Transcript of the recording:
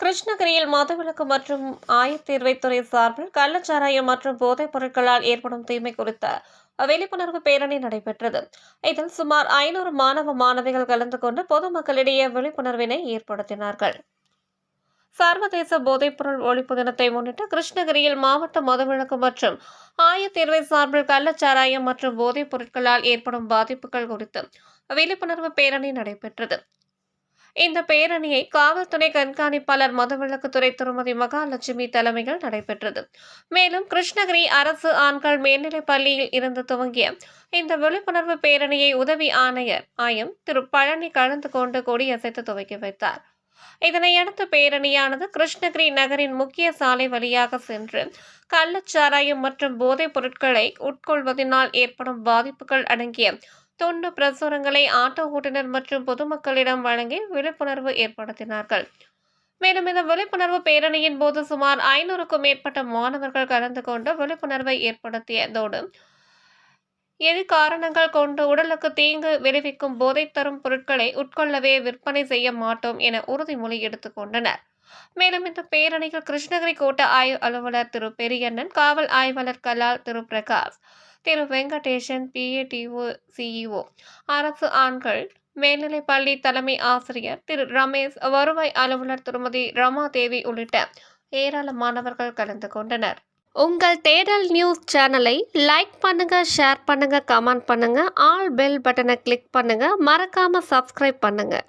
கிருஷ்ணகிரியில் மதுவிலக்கு மற்றும் ஆயத்தீர்வைத்துறை சார்பில் கள்ளச்சாராயம் மற்றும் போதைப் பொருட்களால் ஏற்படும் தீமை குறித்த விழிப்புணர்வு பேரணி நடைபெற்றது. இதில் சுமார் 500 மாணவிகள் கலந்து கொண்டு பொதுமக்களிடையே விழிப்புணர்வினை ஏற்படுத்தினார்கள். சர்வதேச போதைப்பொருள் ஒழிப்பு தினத்தை முன்னிட்டு கிருஷ்ணகிரியில் மாவட்ட மதுவிலக்கு மற்றும் ஆயத்தீர்வை சார்பில் கள்ளச்சாராயம் மற்றும் போதைப் பொருட்களால் ஏற்படும் பாதிப்புகள் குறித்து விழிப்புணர்வு பேரணி நடைபெற்றது. இந்த பேரணியை காவல்துறை கண்காணிப்பாளர் மதுவிலக்குத்துறை திருமதி மகாலட்சுமி தலைமையில் நடைபெற்றது. மேலும் கிருஷ்ணகிரி அரசு ஆண்கள் மேல்நிலைப் பள்ளியில் இருந்து துவங்கிய இந்த விழிப்புணர்வு பேரணியை உதவி ஆணையர் திரு பழனி கலந்து கொண்டு கொடியசைத்து துவக்கி வைத்தார். இதனையடுத்து பேரணியானது கிருஷ்ணகிரி நகரின் முக்கிய சாலை வழியாக சென்று கள்ளச்சாராயம் மற்றும் போதைப் பொருட்களை உட்கொள்வதனால் ஏற்படும் பாதிப்புகள் அடங்கிய துண்டு பிரசுரங்களை ஆட்டோ ஓட்டுநர் மற்றும் பொதுமக்களிடம் வழங்கி விழிப்புணர்வு ஏற்படுத்தினார்கள். மேலும் இந்த விழிப்புணர்வு பேரணியின் போது சுமார் 500க்கும் மேற்பட்ட மாணவர்கள் கலந்து கொண்டு விழிப்புணர்வை ஏற்படுத்தியதோடு காரணங்கள் கொண்டு உடலுக்கு தீங்கு விளைவிக்கும் போதை தரும் பொருட்களை உட்கொள்ளவே விற்பனை செய்ய மாட்டோம் என உறுதிமொழி எடுத்துக் கொண்டனர். மேலும் இந்த பேரணியில் கிருஷ்ணகிரி கோட்ட ஆய்வு அலுவலர் திரு பெரியண்ணன், காவல் ஆய்வாளர் கலால், திரு பிரகாஷ், திரு வெங்கடேசன், PATO CEO, அரசு ஆண்கள் மேல்நிலைப் பள்ளி தலைமை ஆசிரியர் திரு ரமேஷ், வருவாய் அலுவலர் திருமதி ரமாதேவி உள்ளிட்ட ஏராளமானவர்கள் கலந்து கொண்டனர். உங்கள் தேடல் நியூஸ் சேனலை லைக் பண்ணுங்க, ஷேர் பண்ணுங்க, கமெண்ட் பண்ணுங்க, ஆல் பெல் பட்டனை கிளிக் பண்ணுங்க, மறக்காம சப்ஸ்கிரைப் பண்ணுங்க.